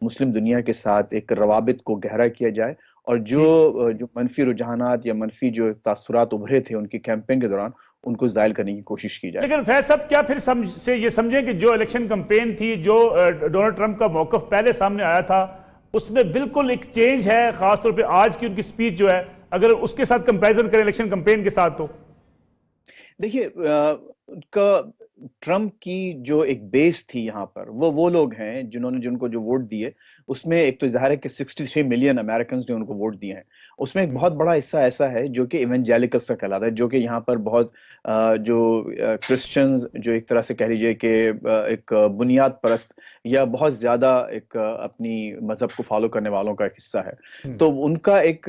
مسلم دنیا کے ساتھ ایک روابط کو گہرا کیا جائے، اور جو منفی رجحانات یا منفی جو تاثرات ابھرے تھے ان کی کیمپین کے دوران ان کو زائل کرنے کی کوشش کی جائے۔ لیکن فیض صاحب کیا پھر سے یہ سمجھیں کہ جو الیکشن کمپین تھی، جو ڈونلڈ ٹرمپ کا موقف پہلے سامنے آیا تھا، اس میں بالکل ایک چینج ہے، خاص طور پہ آج کی ان کی سپیچ جو ہے، اگر اس کے ساتھ کمپیریزن کریں الیکشن کمپین کے ساتھ تو؟ دیکھیے ٹرمپ کی جو ایک بیس تھی یہاں پر، وہ لوگ ہیں جن کو جو ووٹ دیے، اس میں ایک تو ظاہر ہے کہ 63 ملین امریکنز نے ان کو ووٹ دیے ہیں، اس میں ایک بہت بڑا حصہ ایسا ہے جو کہ ایونجیلکلز کا کہلاتا ہے، جو کہ یہاں پر بہت جو کرسچنز جو ایک طرح سے کہہ لیجئے کہ ایک بنیاد پرست یا بہت زیادہ ایک اپنی مذہب کو فالو کرنے والوں کا ایک حصہ ہے، تو ان کا ایک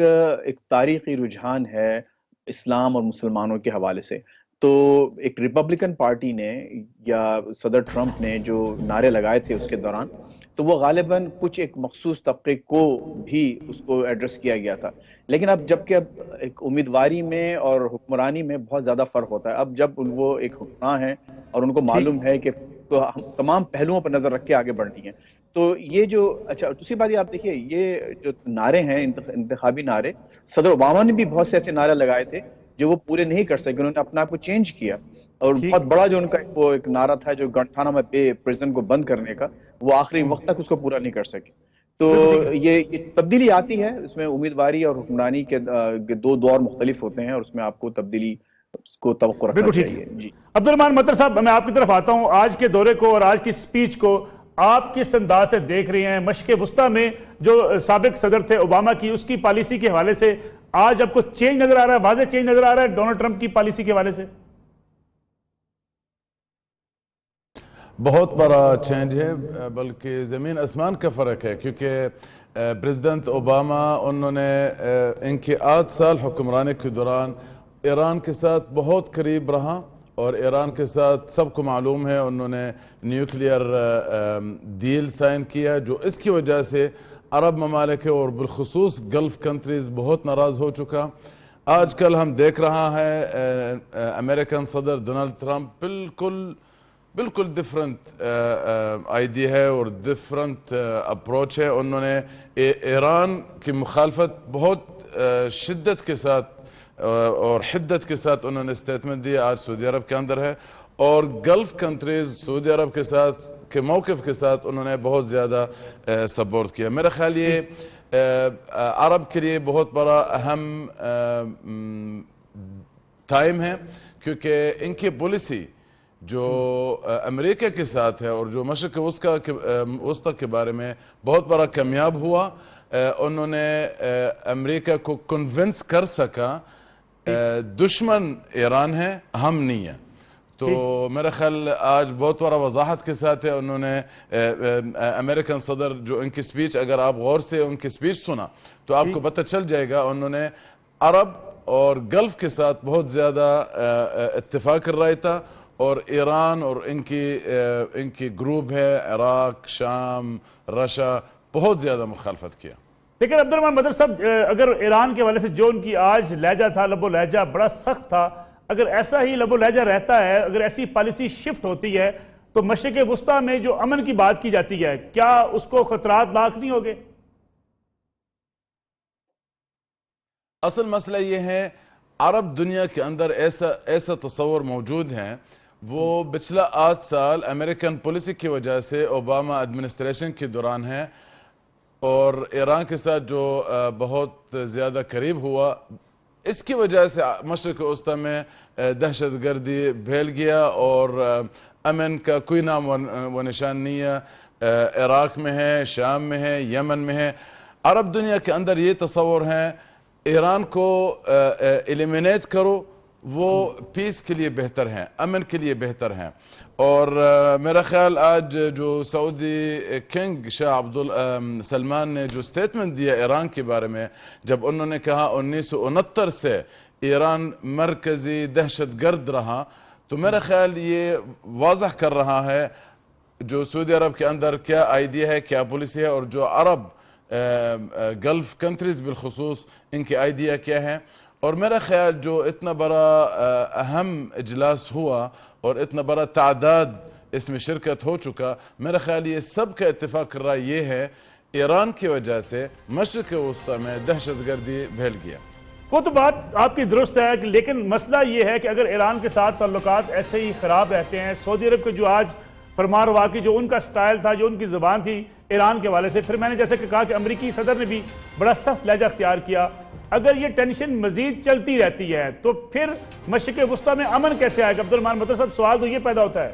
تاریخی رجحان ہے اسلام اور مسلمانوں کے حوالے سے۔ تو ایک ریپبلکن پارٹی نے یا صدر ٹرمپ نے جو نعرے لگائے تھے اس کے دوران، تو وہ غالباً کچھ ایک مخصوص طبقے کو بھی اس کو ایڈریس کیا گیا تھا، لیکن اب جبکہ ایک امیدواری میں اور حکمرانی میں بہت زیادہ فرق ہوتا ہے، اب جب وہ ایک حکمراں ہیں اور ان کو معلوم ہے کہ تمام پہلوؤں پر نظر رکھ کے آگے بڑھنی ہے، تو یہ جو اچھا دوسری بات یہ آپ دیکھیے، یہ جو نعرے ہیں انتخابی نعرے، صدر اوباما نے بھی بہت سے ایسے نعرے لگائے تھے جو وہ پورے نہیں کر سکے، انہوں نے اپنا آپ کو چینج کیا، اور بہت بڑا جو ان کا وہ ایک نعرہ تھا جو گوانتانامو بے پریزن کو بند کرنے کا، وہ آخری وقت تک اس کو پورا نہیں کر سکے۔ تو یہ تبدیلی آتی ہے، اس میں امیدواری اور حکمرانی کے دو دور مختلف ہوتے ہیں، اور اس میں آپ کو تبدیلی کو توقع رکھنا چاہیے۔ جی عبد الرحمان مطر صاحب، میں آپ کی طرف آتا ہوں، آج کے دورے کو اور آج کی سپیچ کو آپ کس انداز سے دیکھ رہی ہیں؟ مشرق وسطیٰ میں جو سابق صدر تھے اوباما کی، اس کی پالیسی کے حوالے سے آج آپ کو چینج نظر آ رہا ہے، واضح چینج نظر آ رہا ہے ڈونلڈ ٹرمپ کی پالیسی کے حوالے سے؟ بہت بڑا چینج ہے، بلکہ زمین آسمان کا فرق ہے، کیونکہ پریزیڈنٹ اوباما انہوں نے ان کے 8 سال حکمرانی کے دوران ایران کے ساتھ بہت قریب رہا، اور ایران کے ساتھ سب کو معلوم ہے انہوں نے نیوکلیئر ڈیل سائن کیا، جو اس کی وجہ سے عرب ممالک اور بالخصوص گلف کنٹریز بہت ناراض ہو چکا۔ آج کل ہم دیکھ رہا ہے امریکن صدر ڈونلڈ ٹرمپ بالکل ڈیفرنٹ آئیڈیا ہے اور ڈیفرنٹ اپروچ ہے۔ انہوں نے ایران کی مخالفت بہت شدت کے ساتھ اور حدت کے ساتھ انہوں نے اسٹیٹمنٹ دیا، آج سعودی عرب کے اندر ہے، اور گلف کنٹریز سعودی عرب کے ساتھ کے موقف کے ساتھ انہوں نے بہت زیادہ سپورٹ کیا۔ میرا خیال یہ عرب کے لیے بہت بڑا اہم ٹائم ہے، کیونکہ ان کی پالیسی جو امریکہ کے ساتھ ہے اور جو مشرق وسطیٰ کے بارے میں بہت بڑا کامیاب ہوا، انہوں نے امریکہ کو کنونس کر سکا دشمن ایران ہے، ہم نہیں ہیں۔ تو میرا خیال آج بہت بڑا وضاحت کے ساتھ ہے، انہوں نے امریکن صدر جو ان کی سپیچ، اگر آپ غور سے ان کی سپیچ سنا تو آپ کو پتہ چل جائے گا، انہوں نے عرب اور گلف کے ساتھ بہت زیادہ اتفاق کر رہا تھا، اور ایران اور ان کی گروپ ہے عراق، شام، رشیا، بہت زیادہ مخالفت کیا۔ لیکن عبد الرحمان مطر صاحب، اگر ایران کے حوالے سے جو ان کی آج لہجہ تھا، لب و لہجہ بڑا سخت تھا، اگر ایسا ہی لب و لہجہ رہتا ہے، اگر ایسی پالیسی شفٹ ہوتی ہے تو مشرق وسطیٰ میں جو امن کی بات کی جاتی ہے، کیا اس کو خطرات لاحق نہیں ہوگے؟ اصل مسئلہ یہ ہے، عرب دنیا کے اندر ایسا تصور موجود ہے، وہ پچھلا 8 سال امریکن پالیسی کی وجہ سے اوباما ایڈمنسٹریشن کے دوران ہے، اور ایران کے ساتھ جو بہت زیادہ قریب ہوا، اس کی وجہ سے مشرق وسطیٰ میں دہشت گردی پھیل گیا، اور امن کا کوئی نام و نشان نہیں ہے۔ عراق میں ہے، شام میں ہے، یمن میں ہے۔ عرب دنیا کے اندر یہ تصور ہے، ایران کو ایلیمینیٹ کرو، وہ پیس کے لیے بہتر ہیں، امن کے لیے بہتر ہیں۔ اور میرا خیال آج جو سعودی کنگ شاہ سلمان نے جو سٹیٹمنٹ دیا ایران کے بارے میں، جب انہوں نے کہا 1969 سے ایران مرکزی دہشت گرد رہا، تو میرا خیال یہ واضح کر رہا ہے جو سعودی عرب کے اندر کیا آئیڈیا ہے، کیا پالیسی ہے، اور جو عرب گلف کنٹریز بالخصوص ان کی آئیڈیا کیا ہے۔ اور میرا خیال جو اتنا بڑا اہم اجلاس ہوا اور اتنا بڑا تعداد اس میں شرکت ہو چکا، میرا خیال یہ سب کا اتفاق کر رہا یہ ہے ایران کی وجہ سے مشرق وسطی میں دہشت گردی پھیل گیا۔ وہ تو بات آپ کی درست ہے، لیکن مسئلہ یہ ہے کہ اگر ایران کے ساتھ تعلقات ایسے ہی خراب رہتے ہیں، سعودی عرب کے جو آج فرمان روا کی جو ان کا سٹائل تھا، جو ان کی زبان تھی ایران کے حوالے سے، پھر میں نے جیسے کہ کہا کہ امریکی صدر نے بھی بڑا سخت لہجہ اختیار کیا، اگر یہ ٹینشن مزید چلتی رہتی ہے تو پھر مشرق وسطی میں امن کیسے آئے گا؟ عبدالرحمان مطہر صاحب، سوال تو یہ پیدا ہوتا ہے۔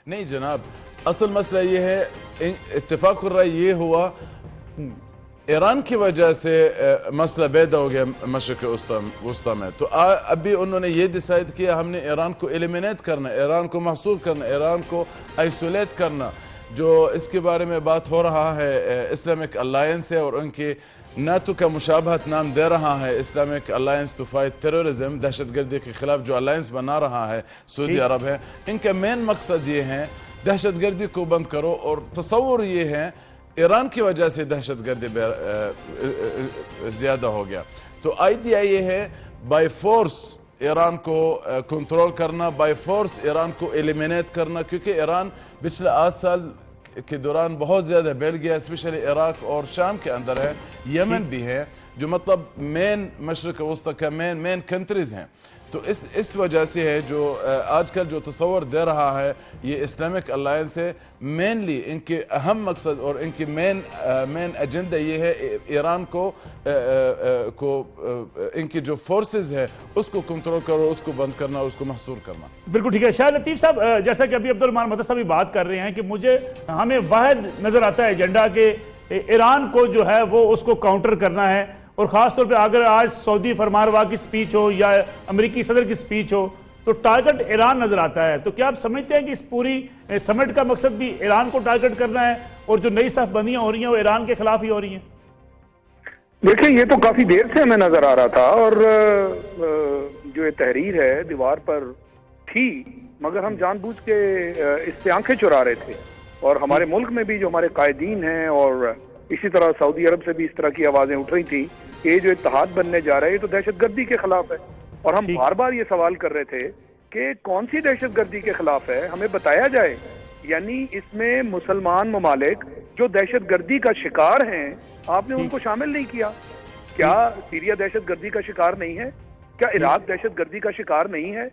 نہیں جناب، اصل مسئلہ یہ ہے، اتفاق الرائے یہ ہوا ایران کی وجہ سے مسئلہ پیدا ہو گیا مشرق وسطی میں، تو ابھی انہوں نے یہ ڈیسائیڈ کیا ہم نے ایران کو ایلیمینیٹ کرنا، ایران کو محصور کرنا، ایران کو آئسولیٹ کرنا۔ جو اس کے بارے میں بات ہو رہا ہے اسلامک الائنس ہے، اور ان کے ناتو کا مشابہت نام دے رہا ہے Islamic alliance to fight terrorism, دہشت گردی کے خلاف جو الائنس بنا رہا ہے سعودی عرب ہے، ان کا مین مقصد یہ ہے دہشت گردی کو بند کرو، اور تصور یہ ہے ایران کی وجہ سے دہشت گردی زیادہ ہو گیا۔ تو آئیڈیا یہ ہے بائی فورس ایران کو کنٹرول کرنا، بائی فورس ایران کو ایلیمینیٹ کرنا، کیونکہ ایران پچھلے 8 سال کے دوران بہت زیادہ پھیل گیا، اسپیشلی عراق اور شام کے اندر ہے، یمن بھی ہے، جو مطلب مین مشرق وسطی کا مین کنٹریز ہیں۔ تو اس وجہ سے ہے جو آج کل جو تصور دے رہا ہے یہ اسلامک الائنس ہے، مینلی ان کے اہم مقصد اور ان کی مین ایجنڈا یہ ہے ایران کو ان کی جو فورسز ہے اس کو کنٹرول کرو، اس کو بند کرنا، اس کو محصور کرنا۔ بالکل ٹھیک ہے شاہ لطیف صاحب، جیسا کہ ابھی عبدالرحمان مطہر صاحب بھی بات کر رہے ہیں کہ مجھے ہمیں واحد نظر آتا ہے ایجنڈا کہ ایران کو جو ہے وہ اس کو کاؤنٹر کرنا ہے، اور خاص طور پہ اگر آج سعودی فرمانروا کی سپیچ ہو یا امریکی صدر کی سپیچ ہو تو ٹارگٹ ایران نظر آتا ہے۔ تو کیا آپ سمجھتے ہیں کہ اس پوری سمٹ کا مقصد بھی ایران کو ٹارگٹ کرنا ہے، اور جو نئی صف بندیاں ہو رہی ہیں وہ ایران کے خلاف ہی ہو رہی ہیں؟ دیکھیں، یہ تو کافی دیر سے ہمیں نظر آ رہا تھا، اور جو یہ تحریر ہے دیوار پر تھی، مگر ہم جان بوجھ کے اس سے آنکھیں چرا رہے تھے، اور ہمارے ملک میں بھی جو ہمارے قائدین ہیں اور اسی طرح سعودی عرب سے بھی اس طرح کی آوازیں اٹھ رہی تھی کہ یہ جو اتحاد بننے جا رہا ہے یہ تو دہشت گردی کے خلاف ہے، اور ہم بار بار یہ سوال کر رہے تھے کہ کون سی دہشت گردی کے خلاف ہے، ہمیں بتایا جائے۔ یعنی اس میں مسلمان ممالک جو دہشت گردی کا شکار ہیں آپ نے ان کو شامل نہیں کیا۔ کیا سیریا دہشت گردی کا شکار نہیں ہے؟ کیا عراق دہشت گردی کا شکار نہیں ہے؟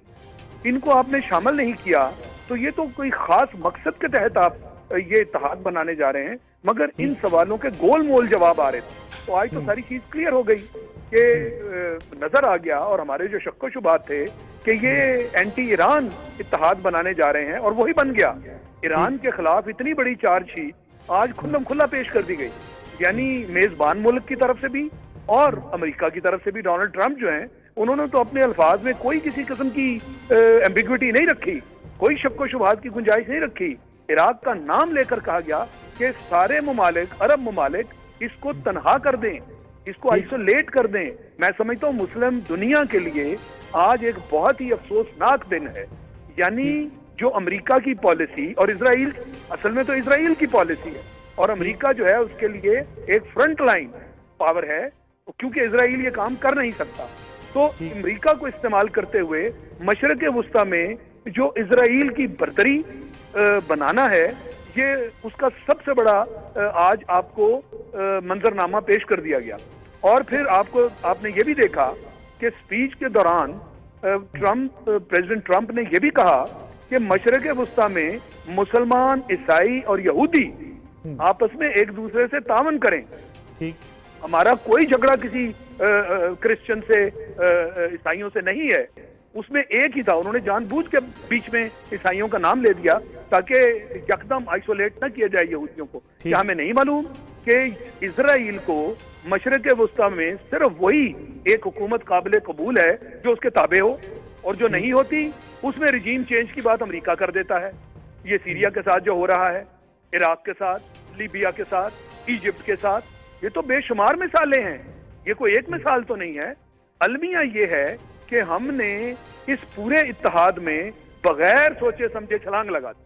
ان کو آپ نے شامل نہیں کیا، تو یہ تو کوئی خاص مقصد کے تحت آپ یہ اتحاد بنانے جا رہے ہیں، مگر ان سوالوں کے گول مول جواب آ رہے تھے۔ تو آج تو ساری چیز کلیئر ہو گئی کہ نظر آ گیا، اور ہمارے جو شک و شبہات تھے کہ یہ اینٹی ایران اتحاد بنانے جا رہے ہیں، اور وہی بن گیا۔ ایران کے خلاف اتنی بڑی چارج شیٹ آج کھلم کھلا پیش کر دی گئی، یعنی میزبان ملک کی طرف سے بھی اور امریکہ کی طرف سے بھی۔ ڈونلڈ ٹرمپ جو ہیں انہوں نے تو اپنے الفاظ میں کوئی کسی قسم کی ایمبیگوٹی نہیں رکھی، کوئی شک و شبہات کی گنجائش نہیں رکھی۔ عراق کا نام لے کر کہا گیا کہ سارے ممالک، عرب ممالک اس کو تنہا کر دیں، اس کو آئسولیٹ کر دیں۔ میں سمجھتا ہوں مسلم دنیا کے لیے آج ایک بہت ہی افسوسناک دن ہے، یعنی جو امریکہ کی پالیسی اور اسرائیل، اصل میں تو اسرائیل کی پالیسی ہے، اور امریکہ جو ہے اس کے لیے ایک فرنٹ لائن پاور ہے، کیونکہ اسرائیل یہ کام کر نہیں سکتا۔ تو امریکہ کو استعمال کرتے ہوئے مشرق وسطی میں جو اسرائیل کی برتری بنانا ہے، یہ اس کا سب سے بڑا آج آپ کو منظرنامہ پیش کر دیا گیا۔ اور پھر آپ نے یہ بھی دیکھا کہ سپیچ کے دوران پریزیڈنٹ ٹرمپ نے یہ بھی کہا کہ مشرق وسطی میں مسلمان، عیسائی اور یہودی آپس میں ایک دوسرے سے تعاون کریں۔ ہمارا کوئی جھگڑا کسی کرسچن سے، عیسائیوں سے نہیں ہے، اس میں ایک ہی تھا۔ انہوں نے جان بوجھ کے بیچ میں عیسائیوں کا نام لے دیا تاکہ یکدم آئسولیٹ نہ کیا جائے یہودیوں کو۔ کیا ہمیں نہیں معلوم کہ اسرائیل کو مشرق وسطی میں صرف وہی ایک حکومت قابل قبول ہے جو اس کے تابع ہو، اور جو نہیں ہوتی اس میں رجیم چینج کی بات امریکہ کر دیتا ہے۔ یہ سیریا کے ساتھ جو ہو رہا ہے، عراق کے ساتھ، لیبیا کے ساتھ، ایجپٹ کے ساتھ، یہ تو بے شمار مثالیں ہیں، یہ کوئی ایک مثال تو نہیں ہے۔ المیہ یہ ہے کہ ہم نے اس پورے اتحاد میں بغیر سوچے سمجھے چھلانگ لگا دی۔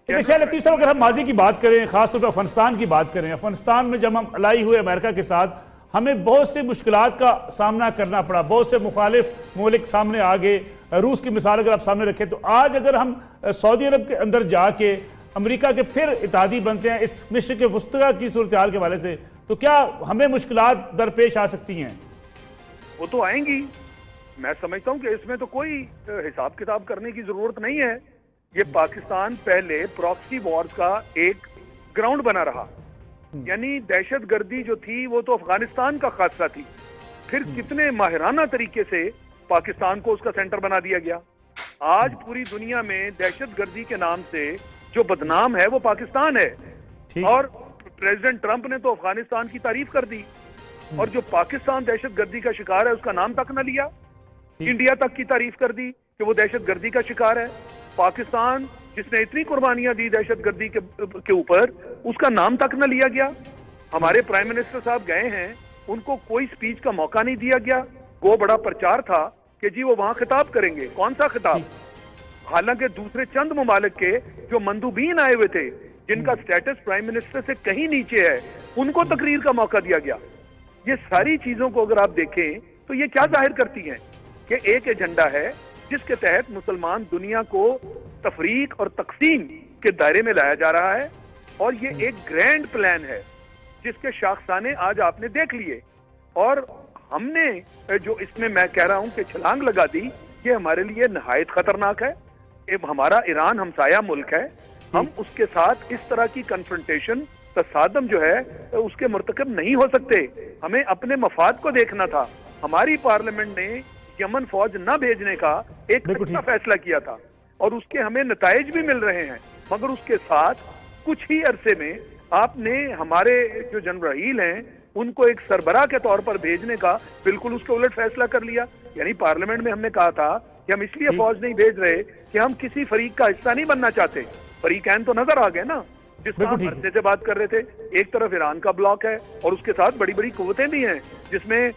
شاہ لطیف صاحب، اگر ہم ماضی کی بات کریں، خاص طور پہ افغانستان کی بات کریں، افغانستان میں جب ہم الائی ہوئے امریکہ کے ساتھ، ہمیں بہت سی مشکلات کا سامنا کرنا پڑا، بہت سے مخالف ممالک سامنے آگے۔ روس کی مثال اگر آپ سامنے رکھیں تو آج اگر ہم سعودی عرب کے اندر جا کے امریکہ کے پھر اتحادی بنتے ہیں اس مشرق وسطیٰ کی صورتحال کے حوالے سے، تو کیا ہمیں مشکلات درپیش آ سکتی ہیں؟ وہ تو آئیں گی. میں سمجھتا ہوں کہ اس میں تو کوئی حساب کتاب کرنے کی ضرورت نہیں ہے. یہ پاکستان پہلے پراکسی وارز کا ایک گراؤنڈ بنا رہا، یعنی دہشت گردی جو تھی وہ تو افغانستان کا خاصہ تھی، پھر کتنے ماہرانہ طریقے سے پاکستان کو اس کا سینٹر بنا دیا گیا. آج پوری دنیا میں دہشت گردی کے نام سے جو بدنام ہے وہ پاکستان ہے، اور پریزیڈنٹ ٹرمپ نے تو افغانستان کی تعریف کر دی، اور جو پاکستان دہشت گردی کا شکار ہے اس کا نام تک نہ لیا. انڈیا تک کی تعریف کر دی کہ وہ دہشت گردی کا شکار ہے. پاکستان جس نے اتنی قربانیاں دی دہشت گردی کے اوپر، اس کا نام تک نہ لیا گیا. ہمارے پرائم منسٹر صاحب گئے ہیں، ان کو کوئی سپیچ کا موقع نہیں دیا گیا. وہ بڑا پرچار تھا کہ جی وہ وہاں خطاب کریں گے. کون سا خطاب؟ حالانکہ دوسرے چند ممالک کے جو مندوبین آئے ہوئے تھے، جن کا سٹیٹس پرائم منسٹر سے کہیں نیچے ہے، ان کو تقریر کا موقع دیا گیا. یہ ساری چیزوں کو اگر آپ دیکھیں تو یہ کیا ظاہر کرتی ہیں کہ ایک ایجنڈا ہے جس کے تحت مسلمان دنیا کو تفریق اور تقسیم کے دائرے میں لایا جا رہا ہے، اور یہ ایک گرینڈ پلان ہے جس کے شاخسانے آج آپ نے دیکھ لیے. اور ہم نے جو اس میں میں کہہ رہا ہوں کہ چھلانگ لگا دی، یہ ہمارے لیے نہایت خطرناک ہے. ہمارا ایران ہمسایہ ملک ہے، ہم اس کے ساتھ اس طرح کی کنفرنٹیشن تصادم جو ہے اس کے مرتکب نہیں ہو سکتے. ہمیں اپنے مفاد کو دیکھنا تھا. ہماری پارلیمنٹ نے یمن فوج نہ بھیجنے کا ایک اچھا فیصلہ کیا تھا، اور اس کے ہمیں نتائج بھی مل رہے ہیں. مگر اس کے ساتھ کچھ ہی عرصے میں آپ نے ہمارے جو جنرل ہیں ان کو ایک سربراہ کے طور پر بھیجنے کا بالکل اس کے الٹ فیصلہ کر لیا. یعنی پارلیمنٹ میں ہم نے کہا تھا کہ ہم اس لیے فوج نہیں بھیج رہے کہ ہم کسی فریق کا حصہ نہیں بننا چاہتے. فریقین تو نظر آ گئے نا جس کا ہم عرصے سے بات کر رہے تھے. ایک طرف ایران کا بلاک ہے اور اس کے ساتھ بڑی بڑی قوتیں بھی ہیں جس میں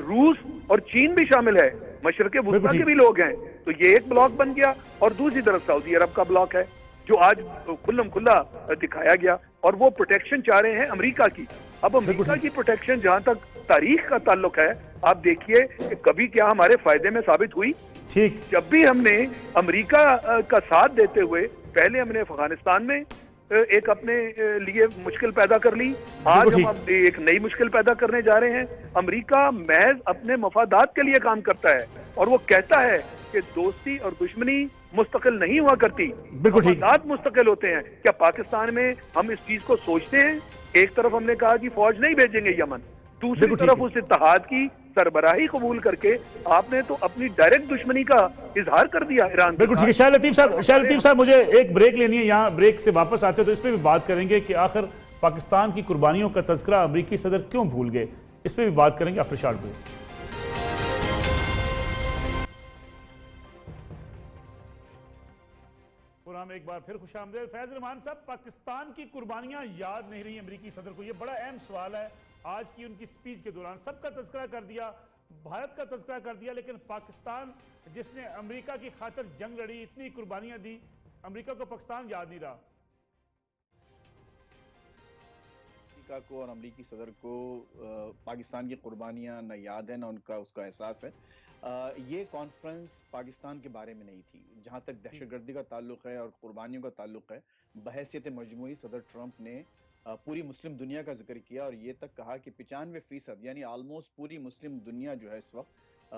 روس اور چین بھی شامل ہے، مشرق وسطیٰ کے بھی لوگ ہیں. تو یہ ایک بلاک بن گیا، اور دوسری طرف سعودی عرب کا بلاک ہے جو آج کھلم کھلا دکھایا گیا، اور وہ پروٹیکشن چاہ رہے ہیں امریکہ کی. اب امریکہ کی پروٹیکشن جہاں تک تاریخ کا تعلق ہے، آپ دیکھیے کہ کبھی کیا ہمارے فائدے میں ثابت ہوئی. جب بھی ہم نے امریکہ کا ساتھ دیتے ہوئے پہلے ہم نے افغانستان میں ایک اپنے لیے مشکل پیدا کر لی، آج ہم ایک نئی مشکل پیدا کرنے جا رہے ہیں. امریکہ محض اپنے مفادات کے لیے کام کرتا ہے، اور وہ کہتا ہے کہ دوستی اور دشمنی مستقل نہیں ہوا کرتی، مفادات مستقل ہوتے ہیں. کیا پاکستان میں ہم اس چیز کو سوچتے ہیں؟ ایک طرف ہم نے کہا کہ فوج نہیں بھیجیں گے یمن، دوسری طرف اس اتحاد کی سربراہی قبول کر کے آپ نے تو اپنی ڈائریکٹ دشمنی کا اظہار کر دیا ایران. بالکل ٹھیک ہے. شاہ لطیف صاحب مجھے ایک بریک لینی ہے. یہاں بریک سے واپس آتے ہیں تو اس پہ بھی بات کریں گے کہ آخر پاکستان کی قربانیوں کا تذکرہ امریکی صدر کیوں بھول گئے. اس پہ بھی بات کریں گے آفٹر شارٹ بریک. پروگرام ایک بار پھر خوش آمدید. فیض رحمان صاحب، پاکستان کی قربانیاں یاد نہیں رہی امریکی صدر کو، یہ بڑا اہم سوال ہے. آج کی ان کی سپیچ کے دوران سب کا تذکرہ کر دیا، بھارت کا تذکرہ کر دیا، لیکن پاکستان جس نے امریکہ کی خاطر جنگ لڑی، اتنی قربانیاں دی، امریکہ کو پاکستان یاد نہیں رہا. امریکہ کو اور امریکی صدر کو پاکستان کی قربانیاں نہ یاد ہیں نہ ان کا اس کا احساس ہے. یہ کانفرنس پاکستان کے بارے میں نہیں تھی. جہاں تک دہشت گردی کا تعلق ہے اور قربانیوں کا تعلق ہے، بحیثیت مجموعی صدر ٹرمپ نے پوری مسلم دنیا کا ذکر کیا، اور یہ تک کہا کہ 95% یعنی آلموسٹ پوری مسلم دنیا جو ہے اس وقت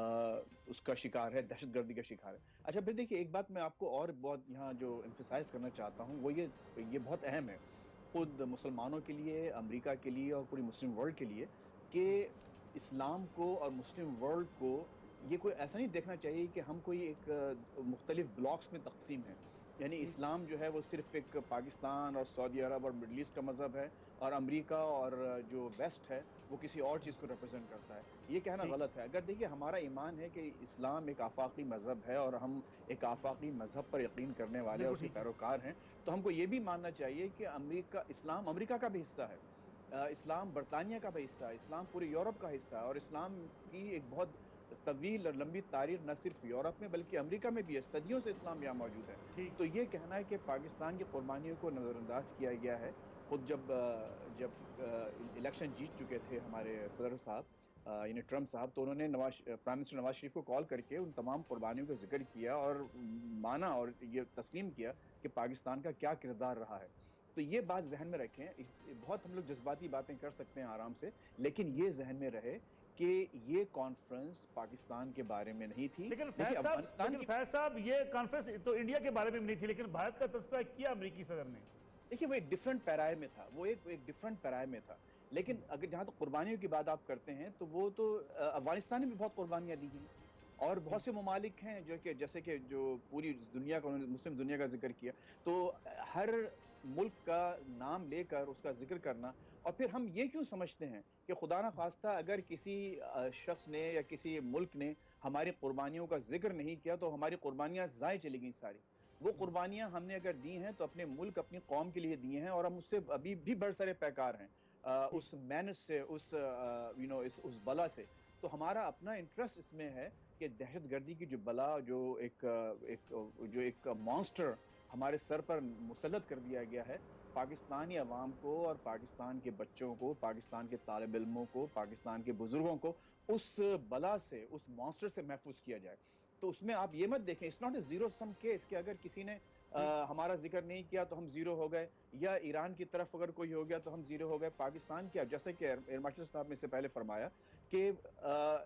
اس کا شکار ہے، دہشت گردی کا شکار ہے. اچھا پھر دیکھیے، ایک بات میں آپ کو اور بہت یہاں جو ایمفیسائز کرنا چاہتا ہوں وہ یہ بہت اہم ہے خود مسلمانوں کے لیے، امریکہ کے لیے اور پوری مسلم ورلڈ کے لیے، کہ اسلام کو اور مسلم ورلڈ کو یہ کوئی ایسا نہیں دیکھنا چاہیے کہ ہم کوئی ایک مختلف بلاکس میں تقسیم ہیں. یعنی اسلام جو ہے وہ صرف ایک پاکستان اور سعودی عرب اور مڈل ایسٹ کا مذہب ہے، اور امریکہ اور جو ویسٹ ہے وہ کسی اور چیز کو ریپرزینٹ کرتا ہے. یہ کہنا غلط ہے. اگر دیکھیے، ہمارا ایمان ہے کہ اسلام ایک آفاقی مذہب ہے اور ہم ایک آفاقی مذہب پر یقین کرنے والے اور اس کے پیروکار ہیں، تو ہم کو یہ بھی ماننا چاہیے کہ اسلام امریکہ کا بھی حصہ ہے، اسلام برطانیہ کا بھی حصہ ہے، اسلام پورے یورپ کا حصہ ہے، اور اسلام کی ایک بہت طویل اور لمبی تاریخ نہ صرف یورپ میں بلکہ امریکہ میں بھی ہے. صدیوں سے اسلام یہاں موجود ہے. تو یہ کہنا ہے کہ پاکستان کی قربانیوں کو نظر انداز کیا گیا ہے. خود جب الیکشن جیت چکے تھے ہمارے صدر صاحب یعنی ٹرمپ صاحب، تو انہوں نے پرائم منسٹر نواز شریف کو کال کر کے ان تمام قربانیوں کا ذکر کیا اور مانا اور یہ تسلیم کیا کہ کہ پاکستان کا کیا کردار رہا ہے. تو یہ بات ذہن میں رکھیں. بہت ہم لوگ جذباتی باتیں کر سکتے ہیں آرام سے, لیکن یہ ذہن میں رہے کہ یہ کانفرنس پاکستان کے بارے میں نہیں تھی. لیکن فیض صاحب یہ کانفرنس تو انڈیا کے بارے میں نہیں تھی, لیکن بھارت کا تذکرہ کیا امریکی صدر نے. دیکھیے وہ ایک ڈیفرنٹ پیرائے میں تھا, وہ ایک ڈیفرنٹ پیرائے میں تھا. لیکن اگر جہاں تک قربانیوں کی بات آپ کرتے ہیں تو وہ تو افغانستان نے بھی بہت قربانیاں دی ہیں, اور بہت سے ممالک ہیں جو کہ جیسے کہ جو پوری دنیا کا, انہوں نے مسلم دنیا کا ذکر کیا, تو ہر ملک کا نام لے کر اس کا ذکر کرنا. اور پھر ہم یہ کیوں سمجھتے ہیں کہ خدا نہ خواستہ اگر کسی شخص نے یا کسی ملک نے ہماری قربانیوں کا ذکر نہیں کیا تو ہماری قربانیاں ضائع چلی گئیں ساری. وہ قربانیاں ہم نے اگر دی ہیں تو اپنے ملک, اپنی قوم کے لیے دی ہیں, اور ہم اس سے ابھی بھی بڑے سارے پیکار ہیں, اس مینس سے, اس بلا سے. تو ہمارا اپنا انٹرسٹ اس میں ہے کہ دہشت گردی کی جو بلا, جو ایک مانسٹر ہمارے سر پر مسلط کر دیا گیا ہے, پاکستانی عوام کو اور پاکستان کے بچوں کو, پاکستان کے طالب علموں کو, پاکستان کے بزرگوں کو اس بلا سے, اس مانسٹر سے محفوظ کیا جائے. تو اس میں آپ یہ مت دیکھیں, it's not a zero sum case کہ اگر کسی نے ہمارا ذکر نہیں کیا تو ہم زیرو ہو گئے, یا ایران کی طرف اگر کوئی ہو گیا تو ہم زیرو ہو گئے. پاکستان کیا, جیسے کہ ایئر مارشل صاحب نے اس سے پہلے فرمایا کہ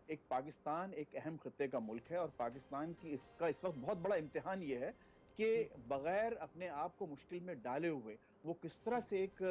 ایک پاکستان ایک اہم خطے کا ملک ہے, اور پاکستان کی اس وقت بہت بڑا امتحان یہ ہے کہ بغیر اپنے آپ کو مشکل میں ڈالے ہوئے وہ کس طرح سے ایک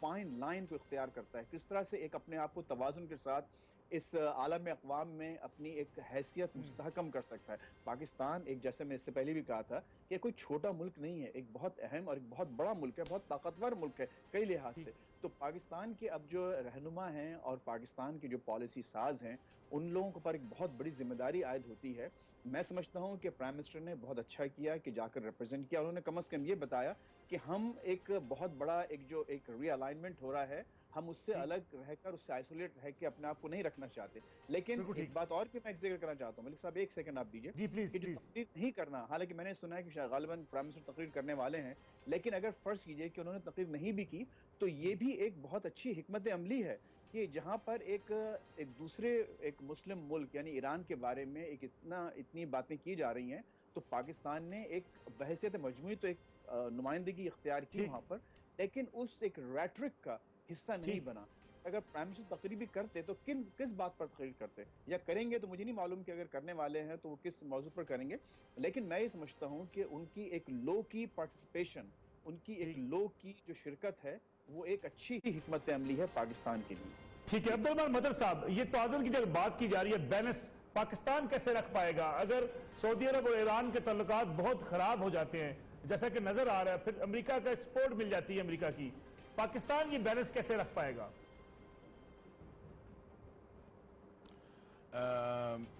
فائن لائن کو اختیار کرتا ہے, کس طرح سے ایک اپنے آپ کو توازن کے ساتھ اس عالم اقوام میں اپنی ایک حیثیت مستحکم کر سکتا ہے. پاکستان ایک, جیسے میں اس سے پہلے بھی کہا تھا, کہ کوئی چھوٹا ملک نہیں ہے, ایک بہت اہم اور ایک بہت بڑا ملک ہے, بہت طاقتور ملک ہے کئی لحاظ سے. تو پاکستان کے اب جو رہنما ہیں اور پاکستان کے جو پالیسی ساز ہیں, ان لوگوں کو پر ایک بہت بڑی ذمہ داری عائد ہوتی ہے. میں سمجھتا ہوں کہ پرائم منسٹر نے بہت اچھا کیا کہ جا کر ریپرزینٹ کیا. انہوں نے کم از کم یہ بتایا کہ ہم ایک بہت بڑا ایک ری الائنمنٹ ہو رہا ہے, ہم اس سے الگ رہ کر, اس سے آئسولیٹ رہ کے اپنے آپ کو نہیں رکھنا چاہتے. لیکن ایک بات اور بھی میں ذکر کرنا چاہتا ہوں, ملک صاحب ایک سیکنڈ آپ دیجیے. جی پلیز. تقریر نہیں کرنا, حالانکہ میں نے سنا ہے کہ غالباً پرائم منسٹر تقریر کرنے والے ہیں, لیکن اگر فرض کیجئے کہ انہوں نے تقریر نہیں بھی کی تو یہ بھی ایک بہت اچھی حکمت عملی ہے کہ جہاں پر ایک دوسرے ایک مسلم ملک یعنی ایران کے بارے میں اتنی باتیں کی جا رہی ہیں, تو پاکستان نے ایک بحیثیت مجموعی تو ایک نمائندگی اختیار کی وہاں پر, لیکن اس ایک ریٹرک کا حصہ نہیں بنا. اگر پرائم منسٹر تقریر بھی کرتے تو کس بات پر تقریر کرتے, یا کریں گے تو مجھے نہیں معلوم کہ اگر کرنے والے ہیں تو وہ کس موضوع پر کریں گے. لیکن میں یہ سمجھتا ہوں کہ ان کی ایک لو کی پارٹیسپیشن, ان کی ایک لو کی جو شرکت ہے, وہ ایک اچھی حکمت عملی ہے پاکستان کے لیے. ٹھیک ہے. عبدالرحمان مطہر صاحب, یہ توازن کی جو بات کی جا رہی ہے, بیلنس پاکستان کیسے رکھ پائے گا اگر سعودی عرب اور ایران کے تعلقات بہت خراب ہو جاتے ہیں جیسا کہ نظر آ رہا ہے, پھر امریکہ کا سپورٹ مل جاتی ہے امریکہ کی, پاکستان یہ بیلنس کیسے رکھ پائے گا؟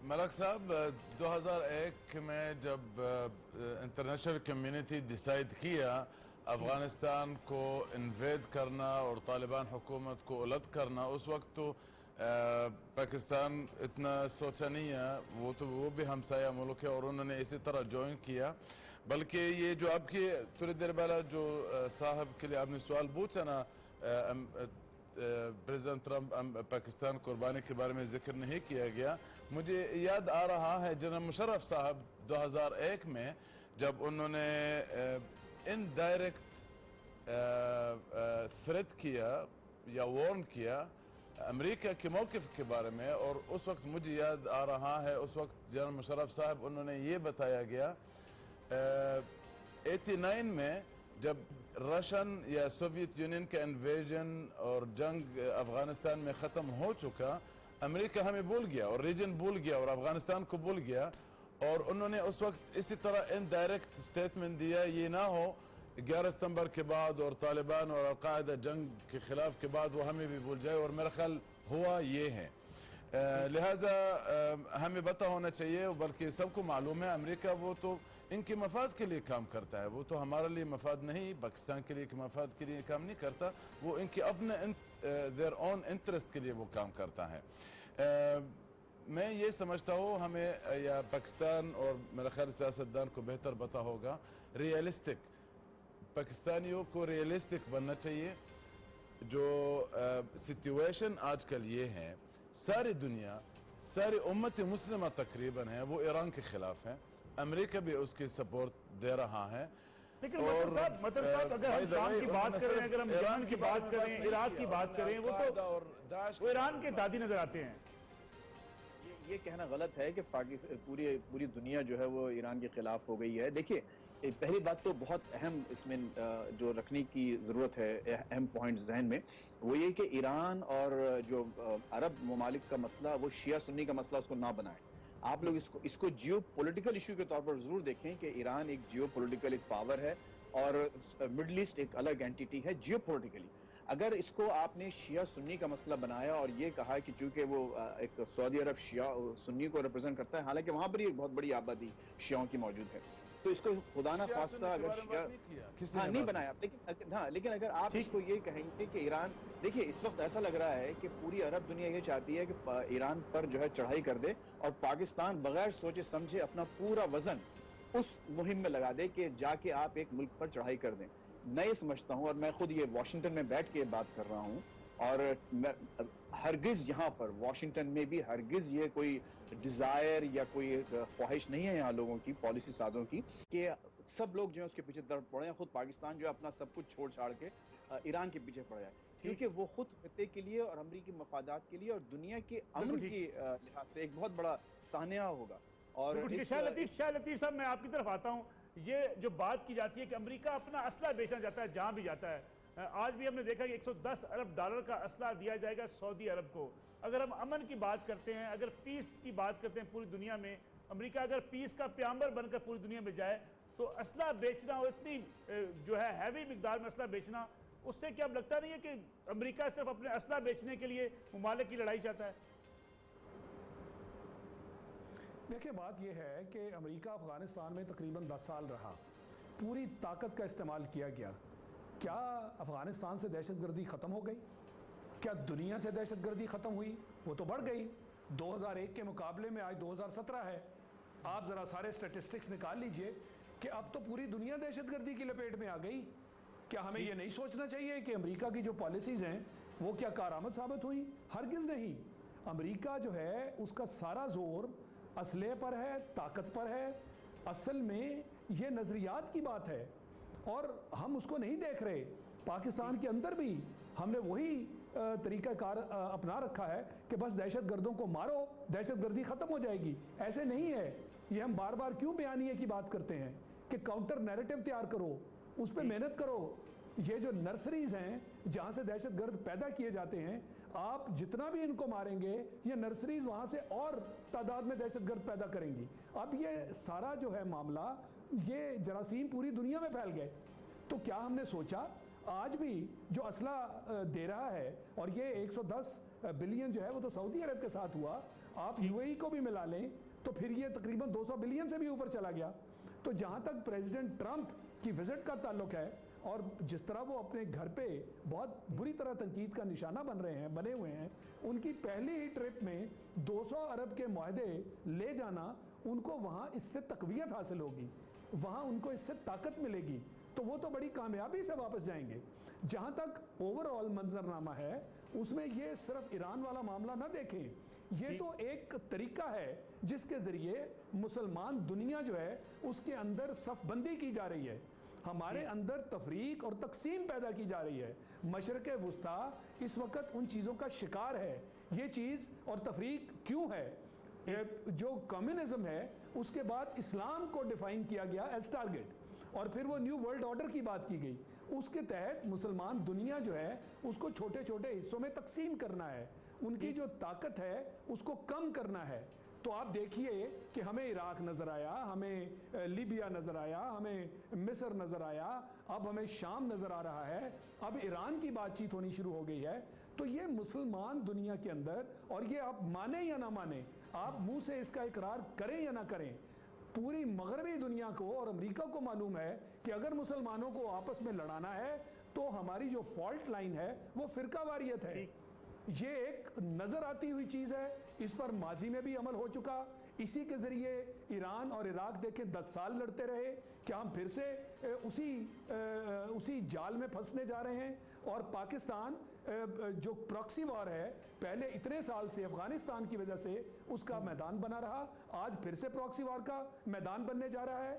ملک صاحب, 2001 میں جب انٹرنیشنل کمیونٹی ڈیسائیڈ کیا افغانستان کو انویڈ کرنا اور طالبان حکومت کو الٹ کرنا, اس وقت تو پاکستان اتنا سوچا نہیں ہے, وہ بھی ہمسایہ ملک ہے اور انہوں نے اسی طرح جوائن کیا. بلکہ یہ جو آپ کی تھوڑی دیر پہلے جو صاحب کے لیے آپ نے سوال پوچھا نا, پریزیڈنٹ ٹرمپ پاکستان قربانی کے بارے میں ذکر نہیں کیا گیا, مجھے یاد آ رہا ہے جنرل مشرف صاحب 2001 میں جب انہوں نے انڈائریکٹ تھریٹ کیا یا وارن کیا امریکہ کے موقف کے بارے میں, اور اس وقت مجھے یاد آ رہا ہے اس وقت جنرل مشرف صاحب انہوں نے یہ بتایا گیا 89 میں جب رشین یا سوویت یونین کا انویژن اور جنگ افغانستان میں ختم ہو چکا, امریکہ ہمیں بھول گیا اور ریجن بھول گیا اور افغانستان کو بھول گیا, اور انہوں نے اس وقت اسی طرح انڈائریکٹ سٹیٹمنٹ دیا یہ نہ ہو 11 ستمبر کے بعد اور طالبان اور القاعدہ جنگ کے خلاف کے بعد وہ ہمیں بھی بھول جائے, اور میرا خیال ہوا یہ ہے. لہذا ہمیں پتہ ہونا چاہیے, بلکہ سب کو معلوم ہے امریکہ وہ تو ان کے مفاد کے لیے کام کرتا ہے, وہ تو ہمارے لیے مفاد نہیں, پاکستان کے لیے مفاد کے لیے کام نہیں کرتا, وہ ان کے اپنے their own interest کے لیے وہ کام کرتا ہے. میں یہ سمجھتا ہوں ہمیں یا پاکستان اور میرا خیال سیاستدان کو بہتر پتہ ہوگا, ریئلسٹک پاکستانیوں کو ریئلسٹک بننا چاہیے. جو سچویشن آج کل یہ ہے, ساری دنیا ساری امت مسلمہ تقریباً ہے وہ ایران کے خلاف ہے, امریکہ بھی اس کی سپورٹ دے رہا ہے. لیکن مطلب صاحب اگر ہم شام کی بات کریں، اگر ہم یمن کی بات کریں، عراق کی بات کریں، وہ تو ایران کے دادی نظر آتے ہیں. یہ کہنا غلط ہے کہ پوری دنیا جو ہے وہ ایران کے خلاف ہو گئی ہے. دیکھیے پہلی بات تو بہت اہم اس میں جو رکھنے کی ضرورت ہے، اہم پوائنٹ ذہن میں، وہ یہ کہ ایران اور جو عرب ممالک کا مسئلہ وہ شیعہ سنی کا مسئلہ اس کو نہ بنائیں. آپ لوگ اس کو جیو پولیٹیکل ایشو کے طور پر ضرور دیکھیں کہ ایران ایک جیو پولیٹیکل ایک پاور ہے اور مڈل ایسٹ ایک الگ اینٹیٹی ہے جیو پولیٹیکلی. اگر اس کو آپ نے شیعہ سنی کا مسئلہ بنایا اور یہ کہا کہ چونکہ وہ ایک سعودی عرب شیعہ سنی کو ریپرزینٹ کرتا ہے، حالانکہ وہاں پر ہی ایک بہت بڑی آبادی شیعوں کی موجود ہے، تو اس کو خدا نہ خواستہ اگر شیعہ نہیں بنایا. لیکن اگر آپ اس کو یہ کہیں گے کہ ایران، دیکھیے اس وقت ایسا لگ رہا ہے کہ پوری عرب دنیا یہ چاہتی ہے کہ ایران پر جو ہے چڑھائی کر دے اور پاکستان بغیر سوچے سمجھے اپنا پورا وزن اس مہم میں لگا دے کہ جا کے آپ ایک ملک پر چڑھائی کر دیں. میں یہ سمجھتا ہوں، اور میں خود یہ واشنگٹن میں بیٹھ کے بات کر رہا ہوں، اور ہرگز یہاں پر واشنگٹن میں بھی ہرگز یہ کوئی ڈیزائر یا کوئی خواہش نہیں ہے یہاں لوگوں کی، پالیسی سازوں کی، کہ سب لوگ جو ہیں اس کے پیچھے درد پڑے ہیں. خود پاکستان جو ہے اپنا سب کچھ چھوڑ چھاڑ کے ایران کے پیچھے پڑ جائے، کیونکہ وہ خود خطے کے لیے اور امریکی مفادات کے لیے اور دنیا کے امن کے لحاظ سے ایک بہت بڑا سانحہ ہوگا. اور شاہ لطیف صاحب، میں آپ کی طرف آتا ہوں. یہ جو بات کی جاتی ہے کہ امریکہ اپنا اسلحہ بیچنا چاہتا ہے جہاں بھی جاتا ہے، آج بھی ہم نے دیکھا کہ 110 ارب ڈالر کا اسلحہ دیا جائے گا سعودی عرب کو. اگر ہم امن کی بات کرتے ہیں، اگر پیس کی بات کرتے ہیں پوری دنیا میں، امریکہ اگر پیس کا پیامبر بن کر پوری دنیا میں جائے تو اسلحہ بیچنا اور اتنی جو ہے ہیوی مقدار میں اسلحہ بیچنا، اس سے کیا لگتا نہیں ہے کہ امریکہ صرف اپنے اسلحہ بیچنے کے لیے ممالک کی لڑائی چاہتا ہے؟ دیکھیں بات یہ ہے کہ امریکہ افغانستان میں تقریباً 10 سال رہا، پوری طاقت کا استعمال کیا گیا. کیا افغانستان سے دہشت گردی ختم ہو گئی؟ کیا دنیا سے دہشت گردی ختم ہوئی؟ وہ تو بڑھ گئی. 2001 کے مقابلے میں آج 2017 ہے. آپ ذرا سارے سٹیٹسٹکس نکال لیجئے کہ اب تو پوری دنیا دہشت گردی کی لپیٹ میں آ گئی. کیا ہمیں یہ نہیں سوچنا چاہیے کہ امریکہ کی جو پالیسیز ہیں وہ کیا کارآمد ثابت ہوئی؟ ہرگز نہیں. امریکہ جو ہے اس کا سارا زور اسلحے پر ہے، طاقت پر ہے. اصل میں یہ نظریات کی بات ہے اور ہم اس کو نہیں دیکھ رہے. پاکستان کے اندر بھی ہم نے وہی طریقہ کار اپنا رکھا ہے کہ بس دہشت گردوں کو مارو، دہشت گردی ختم ہو جائے گی. ایسے نہیں ہے. یہ ہم بار بار کیوں بیانیے کی بات کرتے ہیں کہ کاؤنٹر نیریٹو تیار کرو، اس پہ محنت کرو. یہ جو نرسریز ہیں جہاں سے دہشت گرد پیدا کیے جاتے ہیں، آپ جتنا بھی ان کو ماریں گے یہ نرسریز وہاں سے اور تعداد میں دہشت گرد پیدا کریں گی. اب یہ سارا جو ہے معاملہ، یہ جراثیم پوری دنیا میں پھیل گئے. تو کیا ہم نے سوچا آج بھی جو اسلحہ دے رہا ہے، اور یہ 110 بلین جو ہے وہ تو سعودی عرب کے ساتھ ہوا، آپ یو اے ای کو بھی ملا لیں تو پھر یہ تقریباً 200 بلین سے بھی اوپر چلا گیا. تو جہاں تک پریزیڈنٹ ٹرمپ کی وزٹ کا تعلق ہے اور جس طرح وہ اپنے گھر پہ بہت بری طرح تنقید کا نشانہ بنے ہوئے ہیں، ان کی پہلی ہی ٹرپ میں 200 ارب کے معاہدے لے جانا، ان کو وہاں اس سے تقویت حاصل ہوگی، وہاں ان کو اس سے طاقت ملے گی، تو وہ تو بڑی کامیابی سے واپس جائیں گے. جہاں تک اوورآل منظرنامہ ہے اس میں یہ صرف ایران والا معاملہ نہ دیکھیں، یہ تو ایک طریقہ ہے جس کے ذریعے مسلمان دنیا جو ہے اس کے اندر صف بندی کی جا رہی ہے، ہمارے اندر تفریق اور تقسیم پیدا کی جا رہی ہے. مشرق وسطیٰ اس وقت ان چیزوں کا شکار ہے. یہ چیز اور تفریق کیوں ہے؟ جو کمیونزم ہے اس کے بعد اسلام کو ڈیفائن کیا گیا ایز ٹارگٹ، اور پھر وہ نیو ورلڈ آرڈر کی بات کی گئی. اس کے تحت مسلمان دنیا جو ہے اس کو چھوٹے چھوٹے حصوں میں تقسیم کرنا ہے، ان کی جو طاقت ہے اس کو کم کرنا ہے. تو آپ دیکھیے کہ ہمیں عراق نظر آیا، ہمیں لیبیا نظر آیا، ہمیں مصر نظر آیا، اب ہمیں شام نظر آ رہا ہے، اب ایران کی بات چیت ہونی شروع ہو گئی ہے. تو یہ مسلمان دنیا کے اندر، اور یہ آپ مانیں یا نہ مانیں، آپ منہ سے اس کا اقرار کریں یا نہ کریں، پوری مغربی دنیا کو اور امریکہ کو معلوم ہے کہ اگر مسلمانوں کو آپس میں لڑانا ہے تو ہماری جو فالٹ لائن ہے وہ فرقہ واریت ہے. یہ ایک نظر آتی ہوئی چیز ہے، اس پر ماضی میں بھی عمل ہو چکا. اسی کے ذریعے ایران اور عراق دیکھیں 10 سال لڑتے رہے. کیا ہم پھر سے اسی جال میں پھنسنے جا رہے ہیں؟ اور پاکستان جو پراکسی وار ہے، پہلے اتنے سال سے افغانستان کی وجہ سے اس کا میدان بنا رہا، آج پھر سے پراکسی وار کا میدان بننے جا رہا ہے.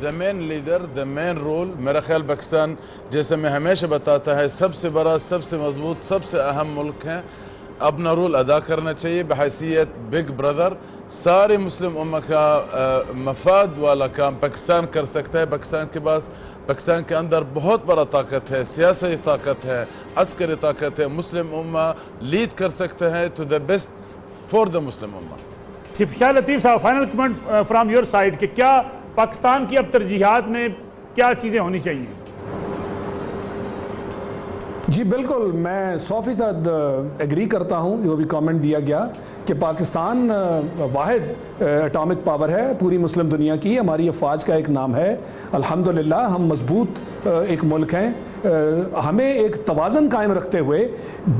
the main leader, the main role. میرا خیال پاکستان جیسے میں ہمیشہ بتاتا ہے سب سے بڑا، سب سے مضبوط، سب سے اہم ملک ہے، اپنا رول ادا کرنا چاہیے بحیثیت بگ بردر. سارے مسلم امہ کا مفاد والا کام پاکستان کر سکتا ہے. پاکستان کے اندر بہت بڑا طاقت ہے، سیاسی طاقت ہے، عسکری طاقت ہے. مسلم امہ لیڈ کر سکتا ہے to the best for the Muslim امہ. شاہ لطیف صاحب، final comment from your side کہ کیا پاکستان کی اب ترجیحات میں کیا چیزیں ہونی چاہیے؟ جی بالکل، میں 100% ایگری کرتا ہوں جو بھی کامنٹ دیا گیا کہ پاکستان واحد اٹامک پاور ہے پوری مسلم دنیا کی. ہماری افواج کا ایک نام ہے. الحمدللہ ہم مضبوط ایک ملک ہیں. ہمیں ایک توازن قائم رکھتے ہوئے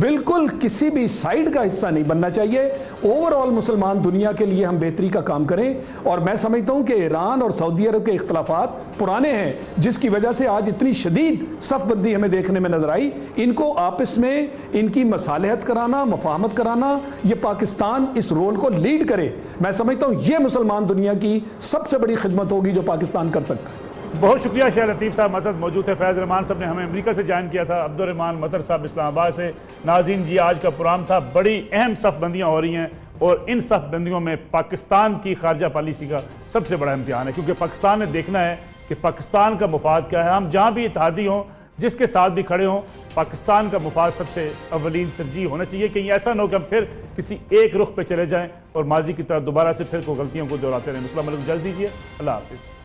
بالکل کسی بھی سائیڈ کا حصہ نہیں بننا چاہیے. اوور آل مسلمان دنیا کے لیے ہم بہتری کا کام کریں. اور میں سمجھتا ہوں کہ ایران اور سعودی عرب کے اختلافات پرانے ہیں جس کی وجہ سے آج اتنی شدید صف بندی ہمیں دیکھنے میں نظر آئی. ان کو آپس میں ان کی مصالحت کرانا، مفاہمت کرانا، یہ پاکستان اس رول کو لیڈ کرے. میں سمجھتا ہوں یہ مسلمان دنیا کی سب سے بڑی خدمت ہوگی جو پاکستان کر سکتا ہے. بہت شکریہ شاہ لطیف صاحب، مسد موجود تھے. فیض رحمان صاحب نے ہمیں امریکہ سے جوائن کیا تھا. عبدالرحمان مطر صاحب اسلام آباد سے. ناظرین جی، آج کا پروگرام تھا. بڑی اہم صف بندیاں ہو رہی ہیں اور ان صف بندیوں میں پاکستان کی خارجہ پالیسی کا سب سے بڑا امتحان ہے، کیونکہ پاکستان نے دیکھنا ہے کہ پاکستان کا مفاد کیا ہے. ہم جہاں بھی اتحادی ہوں، جس کے ساتھ بھی کھڑے ہوں، پاکستان کا مفاد سب سے اولین ترجیح ہونا چاہیے. کہیں ایسا نہ ہو کہ ہم پھر کسی ایک رخ پہ چلے جائیں اور ماضی کی طرح دوبارہ سے پھر کو غلطیوں کو دہراتے رہیں. السلام علیکم، اجازت دیجیے. اللہ حافظ.